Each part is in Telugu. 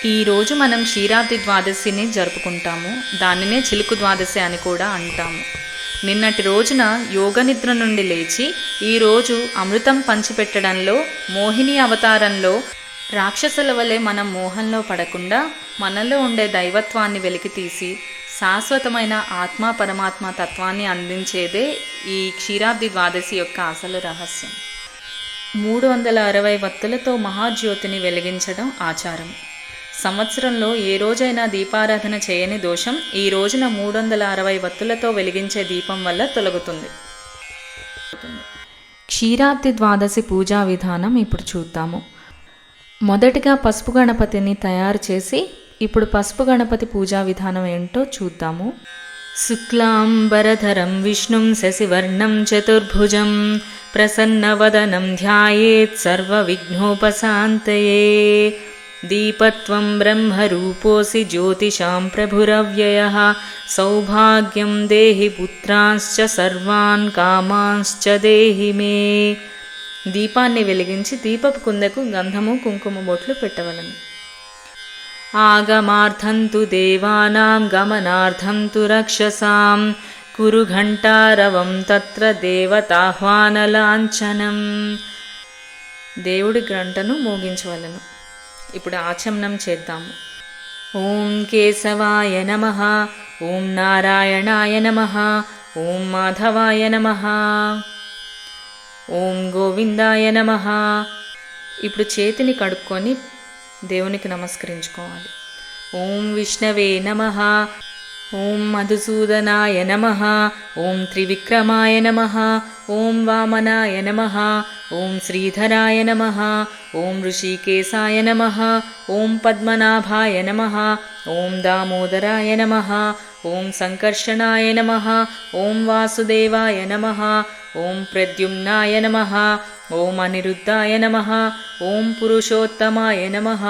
ఈరోజు మనం క్షీరాబ్ది ద్వాదశిని జరుపుకుంటాము. దానినే చిలుకు ద్వాదశి అని కూడా అంటాము. నిన్నటి రోజున యోగ నిద్ర నుండి లేచి ఈరోజు అమృతం పంచిపెట్టడంలో, మోహిని అవతారంలో రాక్షసుల వలె మనం మోహంలో పడకుండా మనలో ఉండే దైవత్వాన్ని వెలికితీసి శాశ్వతమైన ఆత్మ పరమాత్మ తత్వాన్ని అందించేదే ఈ క్షీరాబ్ది ద్వాదశి యొక్క అసలు రహస్యం. 360 వత్తులతో మహాజ్యోతిని వెలిగించడం ఆచారం. సంవత్సరంలో ఏ రోజైనా దీపారాధన చేయని దోషం ఈ రోజున 360 వత్తులతో వెలిగించే దీపం వల్ల తొలగుతుంది. క్షీరాబ్ది ద్వాదశి పూజా విధానం ఇప్పుడు చూద్దాము. మొదటిగా పసుపు గణపతిని తయారు చేసి ఇప్పుడు పసుపు గణపతి పూజా విధానం ఏంటో చూద్దాము. శుక్లాంబరధరం విష్ణుం శశివర్ణం చతుర్భుజం ప్రసన్నవదనం ధ్యాయేత్ సర్వవిఘ్నోపశాంతయే. దీపత్వం బ్రహ్మరూపోసి జ్యోతిషాం ప్రభురవ్యయః సౌభాగ్యం దేహి పుత్రాంశ్చ సర్వాన్ కామాంశ్చ దేహి మే. దీపాన్ని వెలిగించి దీపపు కుందకు గంధము కుంకుమ బొట్లు పెట్టవలను. ఆగమార్థం తు దేవానాం గమనార్థం తు రక్షసాం కురు ఘంటారవం తత్ర దేవతాహ్వానలాంఛనం. దేవుడి గంటను మోగించవలను. ఇప్పుడు ఆచమనం చేద్దాము. ఓం కేశవాయ నమః, ఓం నారాయణాయ నమః, ఓం మాధవాయ నమః, ఓం గోవిందాయ నమః. ఇప్పుడు చేతిని కడుక్కొని దేవునికి నమస్కరించుకోవాలి. ఓం విష్ణవే నమః, ఓం మధుసూదనాయ నమః, ఓం త్రివిక్రమాయ నమః, ఓం వామనాయ నమః, ఓం శ్రీధరాయ నమః, ఓం ఋషికేశాయ నమః, ఓం పద్మనాభాయ నమః, ఓం దామోదరాయ నమః, ఓం సంకర్షణాయ నమః, ఓం వాసుదేవాయ నమః, ఓం ప్రద్యుమ్నాయ నమః, ఓం అనిరుద్ధాయ నమః, ఓం పురుషోత్తమాయ నమః,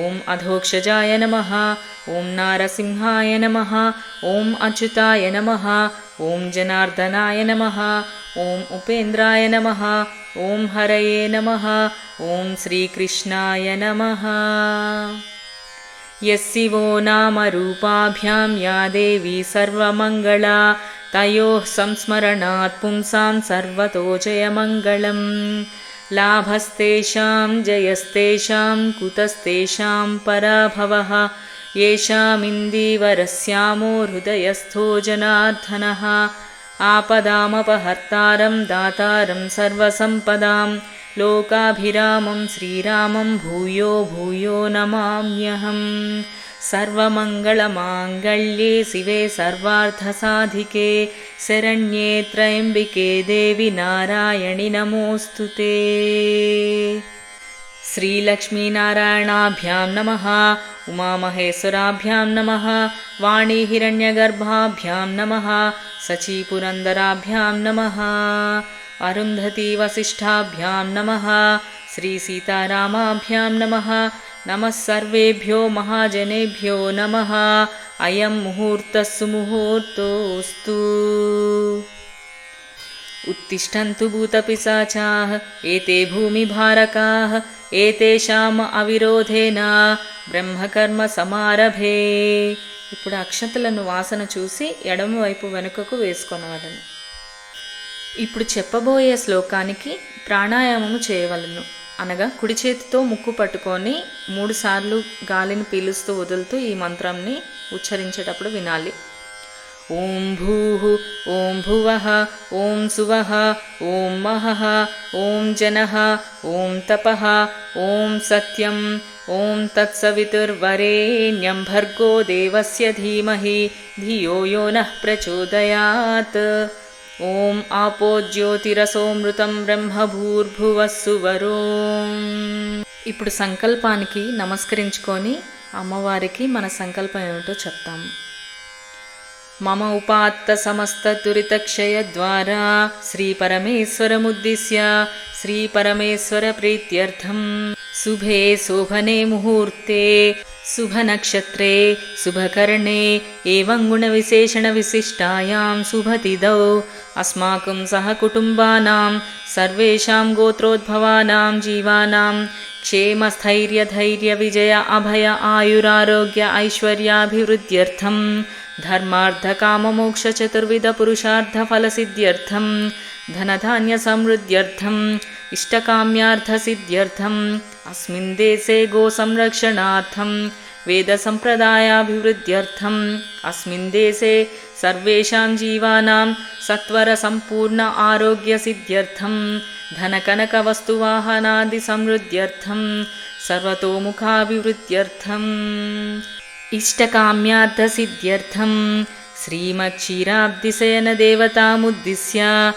ఓం అధోక్షజాయ నమః, ఓం నారసింహాయ నమః, ఓం అచ్యుతాయ నమః, ఓం జనార్దనాయ నమః, ఓం ఉపేంద్రాయ నమః, ఓం హరయే నమః, ఓం శ్రీకృష్ణాయ నమః. యస్సివో నామ రూపాభ్యాం యా దేవీ సర్వమంగళా తయోః సంస్మరణాత్ పుంసాం సర్వతో జయమంగళం. లాభస్తేషాం జయస్తేషాం కుతస్తేషాం పరాభవః యేషామిందీవరస్యామో హృదయస్థో జనార్దనః. ఆపదామపహర్తారం దాతారం సర్వసంపదాం లోకాభిరామం శ్రీరామం భూయో భూయో నమామ్యహం. సర్వమంగళమాంగళ్యే శివే సర్వార్థసాధికే శరణ్యే త్రయంబికే దేవి నారాయణి నమోస్తుతే. శ్రీలక్ష్మీనారాయణాభ్యాం నమః, ఉమామహేశ్వరాభ్యాం నమః, వాణీహిరణ్యగర్భాభ్యాం నమః, సచీపురందరాభ్యాం నమః, అరుంధతీ వసిష్ఠాభ్యాం నమః, శ్రీసీతారామాభ్యాం నమః. నమః సర్వేభ్యో మహాజనేభ్యో నమః. అయం ముహూర్తః సుముహూర్తోస్తు. ఉత్తిష్టంతు భూతపిశాచాః ఏతే భూమిభారకాః ఏతేషాం అవిరోధేన బ్రహ్మకర్మ సమారభే. ఇప్పుడు అక్షతలను వాసన చూసి ఎడమవైపు వెనుకకు వేసుకొనవలను. ఇప్పుడు చెప్పబోయే శ్లోకానికి ప్రాణాయామము చేయవలను. అనగా కుడి చేతితో ముక్కు పట్టుకొని 3 సార్లు గాలిని పీలుస్తూ వదులుతూ ఈ మంత్రాన్ని ఉచ్చరించేటప్పుడు వినాలి. ఓం భూః, ఓం భువః, ఓం సువః, ఓం మహః, ఓం జనః, ఓం తపః, ఓం సత్యం, ఓం తత్సవితుర్వరేణ్యం భర్గో దేవస్య ధీమహి ధియో యో నః ప్రచోదయాత్. ఓం ఆపో జ్యోతిరసోమృతం బ్రహ్మభూర్భువః సువరోం. ఇప్పుడు సంకల్పానికి నమస్కరించుకొని అమ్మవారికి మన సంకల్పం ఏమిటో చెప్తాము. మమ ఉపాత్త సమస్త దురితక్షయ ద్వారా శ్రీ పరమేశ్వరముద్దిశ్య శ్రీ పరమేశ్వర ప్రీత్యర్థం శుభే శోభనే ముహూర్తే శుభనక్షత్రే శుభకర్ణే ఏవం గుణవిశేషణ విశిష్టాయాం శుభతిథౌ అస్మాకం సహ కుటుంబానాం సర్వేషాం గోత్రోద్భవానాం జీవానాం క్షేమస్థైర్య ధైర్య విజయ అభయ ఆయురారోగ్య ఐశ్వర్యాభివృద్ధ్యర్థం ధర్మార్థ కామమోక్ష చతుర్విధ పురుషార్థ ఫలసిద్ధ్యర్థం ధనధాన్య సమృద్ధ్యర్థం ఇష్టకామ్యార్థ సిద్ధ్యర్థం అస్మిన్ దేశే గో సంరక్షణార్థం వేద సంప్రదాయాభివృద్ధ్యర్థం అస్మిన్ దేశే సర్వేషాం జీవానాం సత్వర సంపూర్ణ ఆరోగ్య సిద్ధ్యర్థం ధనకనక వస్తువాహనాది సమృద్ధ్యర్థం సర్వతోముఖాభివృద్ధ్యర్థం ఇష్టకామ్యార్థ సిద్ధ్యర్థం శ్రీమక్షీరాబ్ధిశయన దేవతాముద్దిశ్య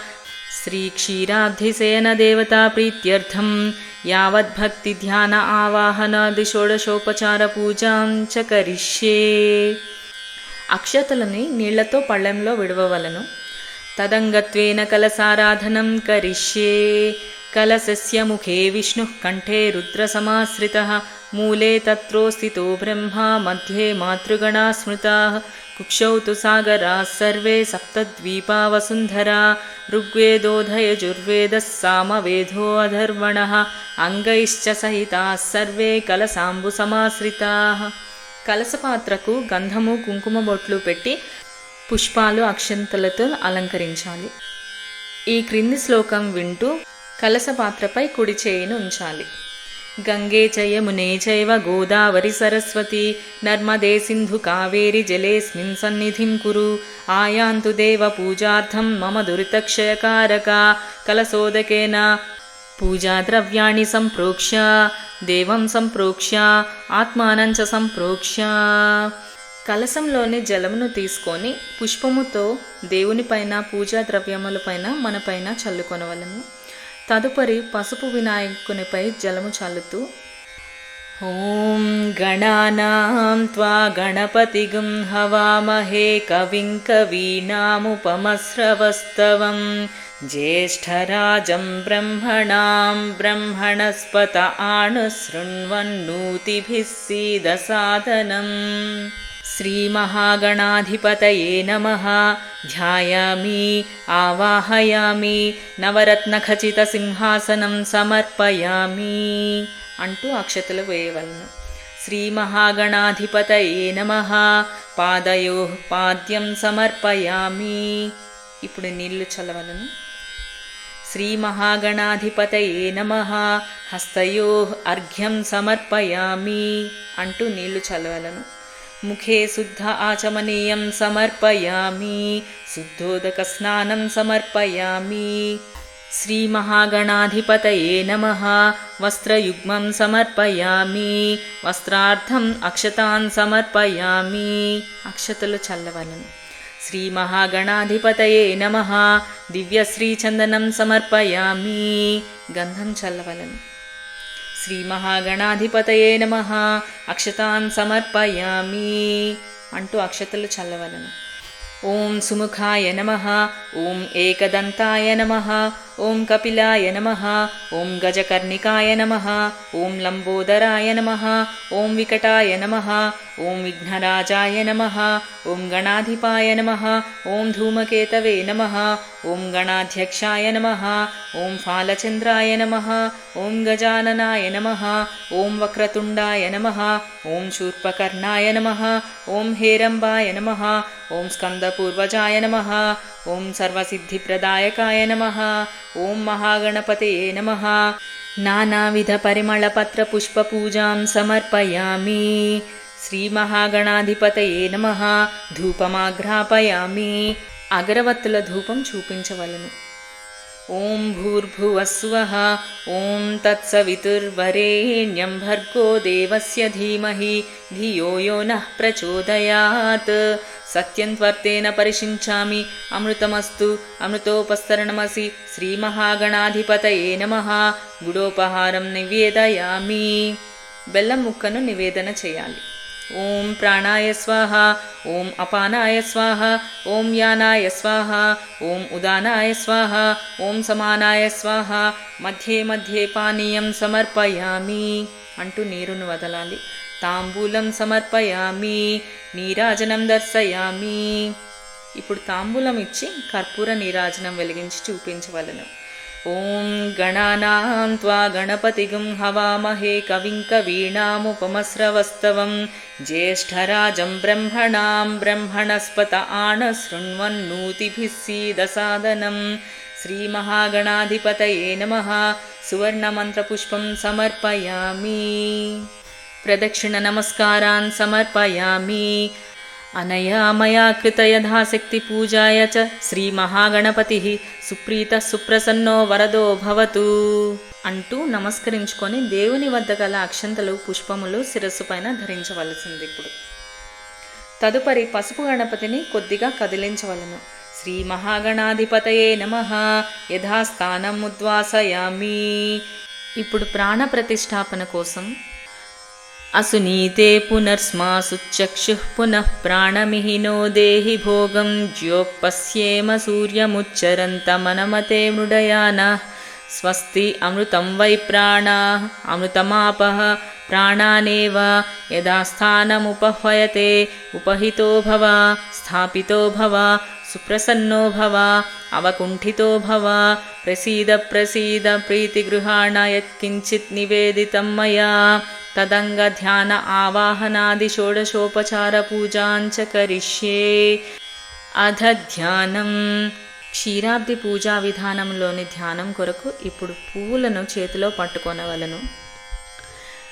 శ్రీక్షీరాబ్ధిశయన దేవతా ప్రీత్యర్థం యావద్భక్తి ధ్యాన ఆవాహనాది షోడశోపచార పూజాం చ కరిష్యే. అక్షతలని నీళ్లతో పళ్ళెంలో విడవవలను. తదంగత్వేన కలసారాధనం కరిష్యే. కలశస్య ముఖే విష్ణుః కంఠే రుద్రసమాశ్రితః మూలే తత్రో స్థితో బ్రహ్మ మధ్యే మాతృగణా స్మృతాః కుక్షౌ తు సాగరాः సర్వే సప్తద్వీపా వసుంధరా ఋగ్వేదోऽధయజుర్వేదः సామవేదో అధర్వణः అంగైశ్చ సహితాः సర్వే కలశాంబు సమాశ్రితాः. కలశపాత్రకు గంధము కుంకుమ బొట్లు పెట్టి పుష్పాలు అక్షంతలతో అలంకరించాలి. ఈ క్రింది శ్లోకం వింటూ కలశపాత్రపై కుడి చేయిని ఉంచాలి. గంగే చ యమునే చైవ గోదావరి సరస్వతి నర్మదే సింధు కావేరి జలేస్మిన్ సన్నిధిం కురు ఆయాంతు దేవ పూజార్థం మమ దురితక్షయకారక కలశోదకేన పూజాద్రవ్యాణి సంప్రోక్ష్య దేవం సంప్రోక్ష్య ఆత్మానం చ సంప్రోక్ష్య. కలశంలోని జలమును తీసుకొని పుష్పముతో దేవునిపైన పూజా ద్రవ్యములపైన మనపైన చల్లుకొనవలెను. తదుపరి పసుపు వినాయకునిపై జలము చల్లుతూ ఓం గణానాం త్వా గణపతిగం హవామహే కవిం కవీనాముపమస్రవస్తవం జ్యేష్ఠరాజం బ్రహ్మణాం బ్రహ్మణస్పత ఆనుశృణ్వన్నోతిభిः సీదసాదనం. శ్రీమహాగణాధిపతయే నమః. ధ్యాయామి ఆవాహయామి నవరత్నఖచిత సింహాసనం సమర్పయామి అంటూ అక్షతలు వేయవలను. శ్రీమహాగణాధిపతయే నమః. పాదయోః పాద్యం సమర్పయామి. ఇప్పుడు నీళ్లు చల్లవలను. శ్రీమహాగణాధిపతయే నమః. హస్తయోః అర్ఘ్యం సమర్పయామి అంటూ నీళ్లు చల్లవలను. ముఖే శుద్ధ ఆచమనీయం సమర్పయామి. శుద్ధోదక స్నానం సమర్పయామి. శ్రీమహాగణాధిపతయే నమః. వస్త్రయుగ్మం సమర్పయామి. వస్త్రార్థం అక్షతాన్ సమర్పయామి. అక్షతలు చల్లవలను. శ్రీమహాగణాధిపతయే నమః. దివ్యశ్రీచందనం సమర్పయామి. గంధం చల్లవలను. శ్రీమహాగణాధిపతయే నమః. అక్షతాన్ సమర్పయామి అంటూ అక్షతలు చల్లవలను. ఓం సుముఖాయ నమః. ఓం ఏకదంతాయ నమః. ఓం కపిలాయ నమః. ఓం గజకర్ణికాయ నమః. ఓం లంబోదరాయ నమః. ఓం వికటాయ నమః. ఓం విఘ్నరాజాయ నమః. ఓం గణాధిపాయ నమః. ఓం ధూమకేతవే నమః. ఓం గణాధ్యక్షాయ నమః. ఓం ఫాలచంద్రాయ నమః. ఓం గజాననాయ నమః. ఓం వక్రతుండాయ నమః. ఓం శూర్పకర్ణాయ నమః. ఓం హేరంబాయ నమః. ఓం స్కందపూర్వజాయ నమః. ఓం సర్వసిద్ధిప్రదాయకాయ నమః. ఓం మహాగణపతయే నమః. నానావిధ పరిమళ పత్ర పుష్ప పూజాం సమర్పయామి. శ్రీమహాగణాధిపతయే నమః. ధూపమాఘ్రాపయామి. అగరవత్తుల ధూపం చూపించవలను. ఓం భూర్భువస్వః. ఓం తత్సవితుర్వరేణ్యం భర్గో దేవస్య ధీమహి ధియో యో నః ప్రచోదయాత్. సత్యం త్వర్తేన పరిషించామి అమృతమస్తు అమృతోపస్తరణమసి. శ్రీమహాగణాధిపతయే నమః. గుడోపహారం నివేదయామి. బెల్లం ముక్కను నివేదన చేయాలి. ఓం ప్రాణాయ స్వాహ. ఓం అపానాయ స్వాహ. ఓం యానాయ స్వాహ. ఓం ఉదానాయ స్వాహ. ఓం సమానాయ స్వాహ. మధ్యే మధ్యే పానీయం సమర్పయామి అంటూ నీరును వదలాలి. తాంబూలం సమర్పయామి. నీరాజనం దర్శయామి. ఇప్పుడు తాంబూలం ఇచ్చి కర్పూర నీరాజనం వెలిగించి చూపించవలను. ఓం గణానాం త్వా గణపతిగం హవామహే కవిం కవీనాముపమస్రవస్తవం జ్యేష్ఠరాజం బ్రహ్మణాం బ్రహ్మణస్పత ఆనశృణ్వన్నోతిభిः सीदसादनं శ్రీమహాగణాధిపతయే నమః. సువర్ణమంత్రపుష్పం సమర్పయామి. ప్రదక్షిణ నమస్కారాన్ సమర్పయామి. అనయా మయా కృత యథాశక్తి పూజాయ చ శ్రీమహాగణపతిః సుప్రీతః సుప్రసన్నో వరదో భవతు అంటూ నమస్కరించుకొని దేవుని వద్ద గల అక్షంతలు పుష్పములు శిరస్సు పైన ధరించవలసింది. ఇప్పుడు తదుపరి పసుపు గణపతిని కొద్దిగా కదిలించవలను. శ్రీ మహాగణాధిపతయే నమః. యథాస్థానం ఉద్వాసయామి. ఇప్పుడు ప్రాణ ప్రతిష్టాపన కోసం అసునీతే పునర్స్మాసుచక్షుః పునః ప్రాణమిహినో దేహి భోగం జ్యోపశ్యేమ సూర్యముచ్చరంతమనమతే మృడయానః. స్వస్తి అమృతం వై ప్రాణాః అమృతమాపః ప్రాణానేవ యథాస్థానముపహ్వయతే ఉపహితో భవ స్థాపితో భవ సుప్రసన్నో భవ అవకుంఠితో భవ ప్రసీద ప్రసీద ప్రీతిగృహాణ యత్కించిత్ నివేదితం మయా తదంగ ధ్యాన ఆవాహనాది షోడశోపచార పూజాంచ కరిష్యే. అధ ధ్యానం. క్షీరాబ్ది పూజా విధానంలోని ధ్యానం కొరకు ఇప్పుడు పువ్వులను చేతిలో పట్టుకొనవలను.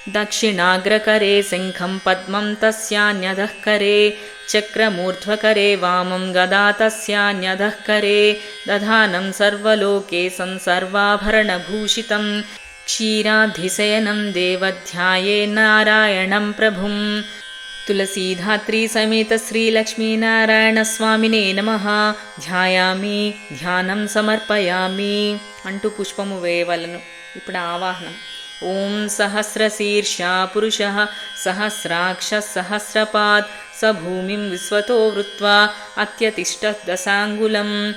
దక్షిణాగ్రకరే శంఖం పద్మం తస్యాన్యధః కరే చక్రమూర్ధ్వకరే వామం గదా తస్యాన్యధః కరే దధానం సర్వలోకేశం సర్వాభరణభూషితం క్షీరాధిశయనం దేవధ్యాయే నారాయణం ప్రభుం. తులసీధాత్రీ సమేత శ్రీలక్ష్మీనారాయణ స్వామినే నమః. ధ్యాయామి ధ్యానం సమర్పయామి అంటూ పుష్పము వేయవలను. ఇప్పుడు ఆవాహనం. ఓం సహస్రశీర్షా పురుషః సహస్రాక్షः సహస్రపాద్ స భూమిం విశ్వతో వృత్వా అత్యతిష్టత్ దశాంగులం.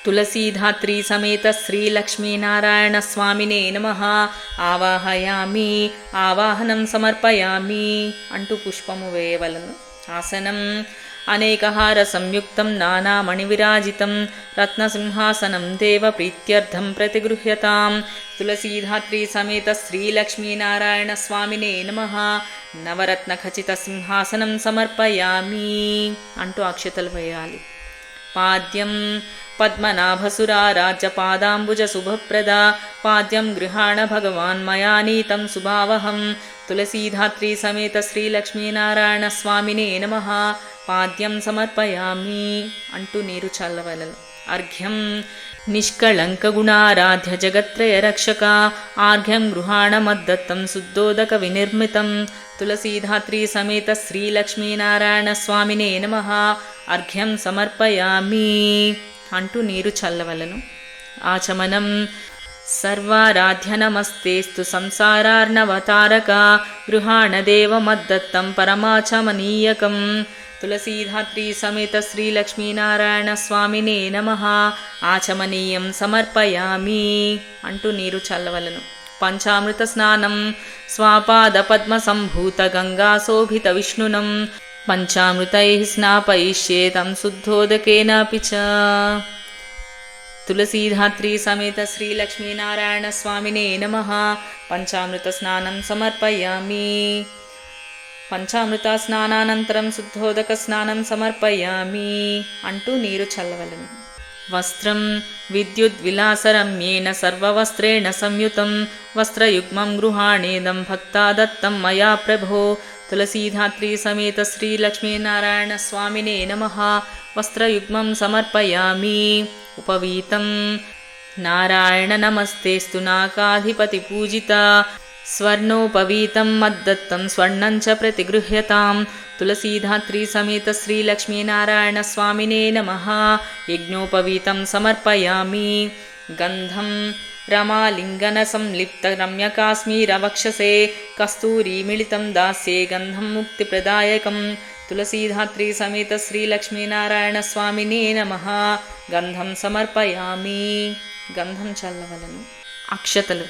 తులసీధాత్రీ సమేత శ్రీలక్ష్మీనారాయణ స్వామినే నమః. ఆవాహయామి ఆవాహనం సమర్పయామి అంటూ పుష్పము వేయవలను. ఆసనం. అనేకహార సంయుక్తం నానామణివిరాజితం రత్నసింహాసనం దేవ ప్రీత్యర్థం ప్రతిగృహ్యతాం. తులసీధాత్రీ సమేత శ్రీలక్ష్మీనారాయణ స్వామినే నమః. నవరత్న ఖచిత సింహాసనం సమర్పయామి అంటూ అక్షతలు వేయాలి. పాద్యం. పద్మనాభసురారాజ్య పాదాంబుజ శుభప్రద పాద్యం గృహాణ భగవాన్ మయా నీతం సుభావహం. తులసీధాత్రీ సమేత శ్రీలక్ష్మీనారాయణ స్వామినే నమః. పాద్యం సమర్పయామి అంటూ నీరు చల్లవలెను. అర్ఘ్యం. నిష్కళంక గుణారాధ్య జగత్రయ రక్షక ఆర్ఘ్యం గృహాణ మద్దత్తం శుద్ధోదక వినిర్మితం. తులసీధాత్రీ సమేత శ్రీలక్ష్మీనారాయణ స్వామినే నమః. అర్ఘ్యం సమర్పయామి అంటూ నీరు చల్లవలను. ఆచమనం. సర్వారాధ్య నమస్తేస్తు సంసారార్ణవతారక గృహాణ దేవ మద్దత్తం పరమాచమనీయకం. తులసీధాత్రీ సమేత శ్రీలక్ష్మీనారాయణ స్వామినే నమః. ఆచమనీయం సమర్పయామి అంటూ నీరు చల్లవలను. పంచామృత స్నానం. స్వాపాద పద్మ సంభూత గంగా శోభిత విష్ణునం పంచామృతైః స్నాపయిష్యేతం శుద్ధోదకేనాపి చ. తులసీధాత్రీ సమేత శ్రీలక్ష్మీనారాయణ స్వామినే నమః. పంచామృత స్నానం సమర్పయామి. పంచామృత స్నానానంతరం శుద్ధోదక స్నానం సమర్పయామి అంటూ నీరు చల్లవలను. వస్త్రం. విద్యుద్విలాసరమ్యేన సర్వవస్త్రేణ సంయుతం వస్త్రయుగ్మం గృహాణేదం భక్తా దత్తం మయా ప్రభో. తులసీధాత్రీ సమేత శ్రీలక్ష్మీనారాయణ స్వామినే నమః. వస్త్రయుగ్మం సమర్పయామి. ఉపవీతం. నారాయణ నమస్తేస్తు నాకాధిపతి పూజిత స్వర్ణోపవీతం మద్దత్తం స్వర్ణం చ ప్రతిగృహ్యతాం. తులసీధాత్రీ సమేత శ్రీలక్ష్మీనారాయణ స్వామినే నమః. యజ్ఞోపవీతం సమర్పయామి. గంధం. రమాలింగన సంలిప్త రమ్యకాశ్మీరవక్షసే కస్తూరీమిళితం దాస్యే గంధం ముక్తిప్రదాయకం. తులసీధాత్రీ సమేత శ్రీలక్ష్మీనారాయణ స్వామినే నమః. గంధం సమర్పయామి. గంధం చల్లవలను. అక్షతలు.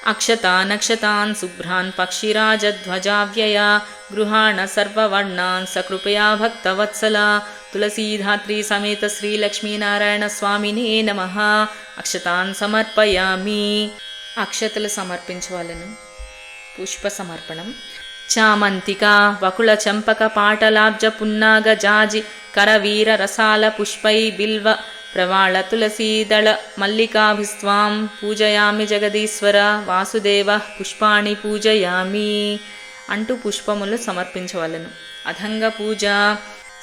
అక్షతానక్షతాన్ శుభ్రాన్ పక్షిరాజధ్వజావ్యయా గృహాణ సర్వవర్ణాన్ సకృపయా భక్తవత్సలా తులసీధాత్రీ సమేత శ్రీలక్ష్మీనారాయణ స్వామినే నమః. అక్షతాన్ సమర్పయామి. అక్షతలు సమర్పించవలెను. పుష్ప సమర్పణం. చామంతిక వకుళ చంపక పాటలాబ్జ పున్నాగ జాజి కరవీర రసాల పుష్పై బిల్వ ప్రవాళ తులసీదళ మల్లికాభిస్వాం పూజయామి జగదీశ్వర వాసుదేవ పుష్పాణి పూజయామి అంటూ పుష్పములు సమర్పించవలను. అథంగ పూజ.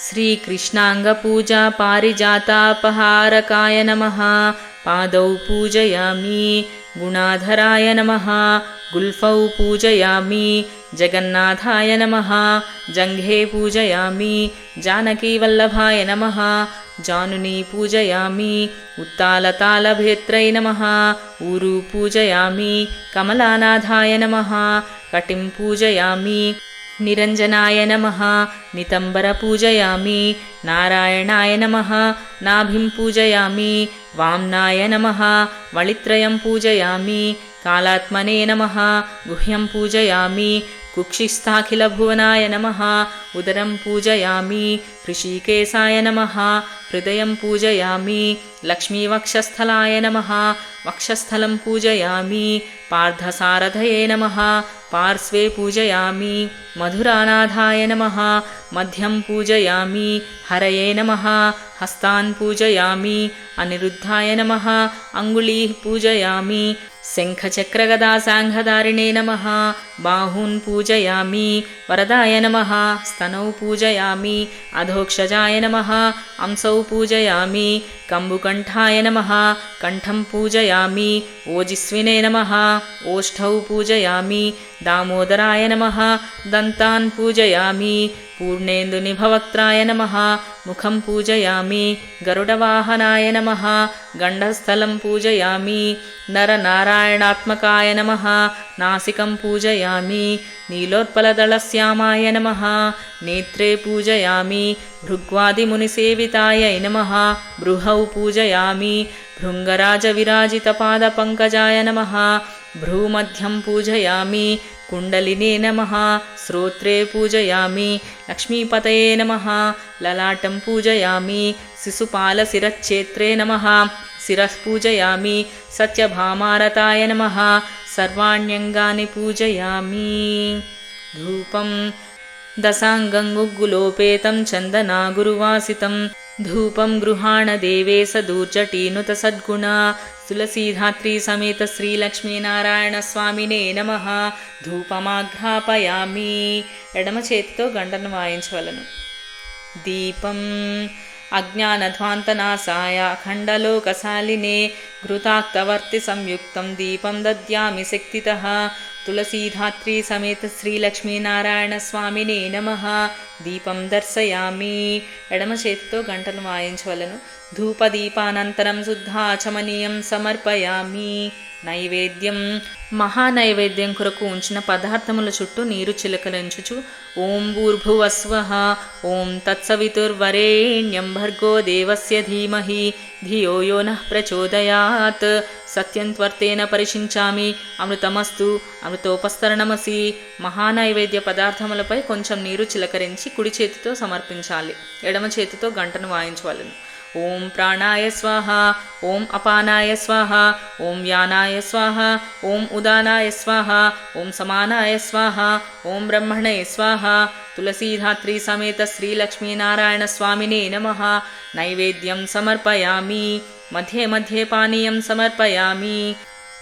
శ్రీకృష్ణాంగ పూజ. పారిజాతాపహారకాయ నమః. పాదౌ పూజయామి. గుణాధరాయ నమః. గుల్ఫౌ పూజయామి. జగన్నాథాయ నమః. జంఘే పూజయామి. జానకీవల్లభాయ నమః. జానుని పూజయామి. ఉత్తాలతాళభేత్రై నమః. ఊరు పూజయామి. కమలానాథాయ నమః. కటిం పూజయామి. నిరంజనాయ నమః. నితంబర పూజయామి. నారాయణాయ నమః. నాభిం పూజయామి. వామ్నాయ నమః. వళిత్రయం పూజయామి. కాళాత్మనే నమః. గుహ్యం పూజయామి. కుక్షిస్థాఖిలభువనాయ నమః. ఉదరం పూజయామి. హృషీకేశాయ నమః. హృదయం పూజయామి. లక్ష్మీవక్షస్థలాయ నమః. వక్షస్థలం పూజయామి. పార్థసారథయే నమః. పార్శ్వే పూజయామి. మధురానాథాయ నమః. మధ్యం పూజయామి. హరయే నమః. హస్తాన్ పూజయామి. అనిరుద్ధాయ నమః. అంగుళీః పూజయామి. శంఖచక్రగదాసాంఘధారిణే నమః. బాహూన్ పూజయామి. వరదాయ నమః. స్తనౌ పూజయామి. అధోక్షజాయ నమః. అంసౌ పూజయామి. కంబుకంఠాయ నమః. కంఠం పూజయామి. ఓజిస్వినే నమః. ఓష్ఠౌ పూజయామి. దామోదరాయ నమః. దంతాన్ పూజయామి. పూర్ణేందునిభవక్త్రాయ నమః. ముఖం పూజయామి. గరుడవాహనాయ నమః. గండస్థలం పూజయామి. నరనారాయణాత్మకాయ నమః. నాసికం పూజయామి. నీలోత్పలదళశ్యామాయ నమః. నేత్రే పూజయామి. భృగ్వాదిమునిసేవితాయై నమః. బృహౌ పూజయామి. భృంగరాజవిరాజితపాదపంకజాయ నమః. భ్రూమధ్యం పూజయామి. కుండలినే నమః. శ్రోత్రే పూజయామి. లక్ష్మీపతయే నమః. లలాటం పూజయామి. శిశుపాలశిరచ్ఛేత్రే నమః. శిరః పూజయామి. సత్యభామారతాయ నమః. సర్వాణ్యంగాని పూజయామి. ధూపం. దశాంగం గుగ్గులోపేతం చందనాగురువాసితం ధూపం గృహాణ దేవేశ దూర్జటీనుత సద్గుణ తులసీధాత్రీ సమేత శ్రీలక్ష్మీనారాయణ స్వామినే నమః. ధూపమాఘ్రాపయామి. ఎడమ చేతితో గంటను వాయించవలను. దీపం. అజ్ఞానధ్వాంతనాశాయ అఖండలోకశాలినే ఘృతాక్తవర్తి సంయుక్తం దీపం దద్యామి శక్తితః. తులసీధాత్రీ సమేత శ్రీలక్ష్మీనారాయణ స్వామినే నమః. దీపం దర్శయామి. ఎడమ చేతితో గంటను వాయించవలను. ధూపదీపానంతరం శుద్ధాచమనీయం సమర్పయామి. నైవేద్యం. మహానైవేద్యం కొరకు ఉంచిన పదార్థముల చుట్టూ నీరు చిలకరించుచు ఓం భూర్భువస్వః ఓం తత్సవితుర్వరేణ్యం భర్గో దేవస్య ధీమహి ధియో యో నః ప్రచోదయాత్ సత్యం త్వర్తేన పరిశించామి అమృతమస్తు అమృతోపస్తరణమసి. మహానైవేద్య పదార్థములపై కొంచెం నీరు చిలకరించి కుడి చేతితో సమర్పించాలి. ఎడమ చేతితో గంటను వాయించవలను. ఓం ప్రాణాయ స్వాహ ఓం అపానాయ స్వాహ ఓం వ్యానాయ స్వాహ ఓం ఉదానాయ స్వాహ ఓం సమానాయ స్వాహ ఓం బ్రహ్మణే స్వాహ. తులసీధాత్రీ సమేత శ్రీలక్ష్మీనారాయణ స్వామినే నమః. నైవేద్యం సమర్పయామి. మధ్యే మధ్యే పానీయం సమర్పయామి.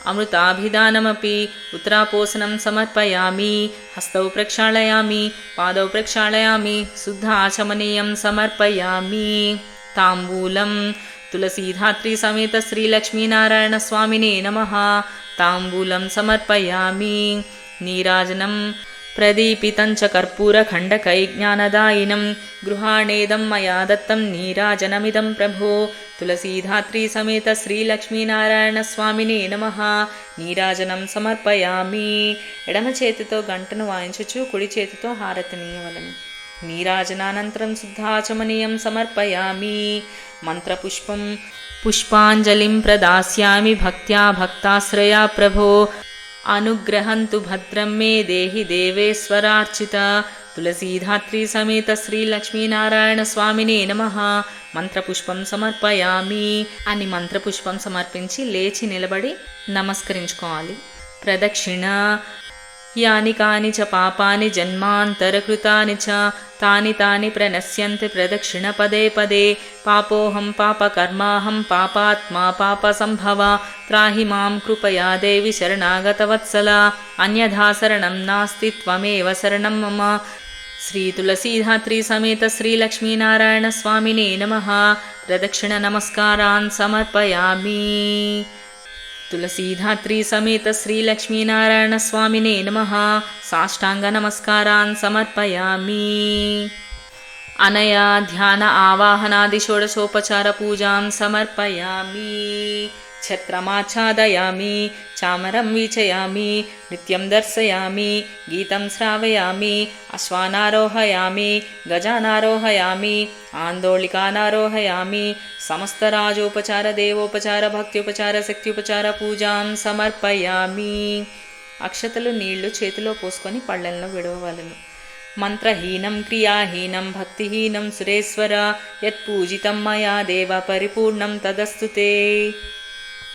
అమృతాభిదానమపి ఉత్తరాపోసనం సమర్పయామి. హస్తౌ ప్రక్షాళయామి. పాదౌ ప్రక్షాళయామి. శుద్ధాచమనీయం సమర్పయామి. తాంబూలం. తులసీధాత్రీ సమేత శ్రీలక్ష్మీనారాయణ స్వామినే నమః. తాంబూలం సమర్పయామి. నీరాజనం. ప్రదీపితం చ కర్పూరఖండకై జ్ఞానదాయినం గృహాణేదం మయా దత్తం నీరాజనమిదం ప్రభో. తులసీధాత్రీ సమేత శ్రీలక్ష్మీనారాయణ స్వామినే నమః. నీరాజనం సమర్పయామి. ఎడమ చేతితో గంటను వాయించుచు కుడి చేతితో హారతినీయవలను. నీరాజనానంతరం శుద్ధాచమనీయం సమర్పయామి. మంత్రపుష్పం. పుష్పాంజలిం ప్రదాస్యామి భక్త్యా భక్తాశ్రయా ప్రభో. అనుగ్రహంతు భద్రం మే దేహి దేవేశ్వరార్చిత. తులసీధాత్రీ సమేత శ్రీ లక్ష్మీనారాయణ స్వామినే నమః. మంత్రపుష్పం సమర్పయామి అని మంత్రపుష్పం సమర్పించి లేచి నిలబడి నమస్కరించుకోవాలి. ప్రదక్షిణ. యాని కాని చ పాపాని జన్మాంతరకృతాని చ తాని తాని ప్రణశ్యంతి ప్రదక్షిణ పదే పదే. పాపోహం పాపకర్మాహం పాపాత్మా పాపసంభవ. త్రాహి మాం కృపయా దేవి శరణాగతవత్సల. అన్యథా శరణం నాస్తి త్వమేవ శరణం మమ. శ్రీ తులసీధాత్రీ సమేత శ్రీ లక్ష్మీనారాయణ స్వామినే నమః. ప్రదక్షిణ నమస్కారాన్ సమర్పయామి. తులసీధాత్రీ సమేత శ్రీ లక్ష్మీనారాయణ స్వామినే నమః. సాష్టాంగ నమస్కారాన్ సమర్పయామి. అనయా ధ్యాన ఆవాహనాది షోడశోపచార పూజాం సమర్పయామి. ఛత్రమాచ్ఛాదయామి. చామరం వీచయామి. నృత్యం దర్శయామి. గీతం శ్రావయామి. అశ్వానారోహయామి. గజానారోహయామి. ఆందోళికానారోహయామి. సమస్తరాజోపచార దేవోపచార భక్త్యోపచార శక్త్యోపచార పూజాం సమర్పయామి. అక్షతలు నీళ్లు చేతిలో పోసుకొని పళ్ళెంలో విడవవలెను. మంత్రహీనం క్రియాహీనం భక్తిహీనం సురేశ్వర. యత్పూజితం మయా దేవ పరిపూర్ణం తదస్తుతే.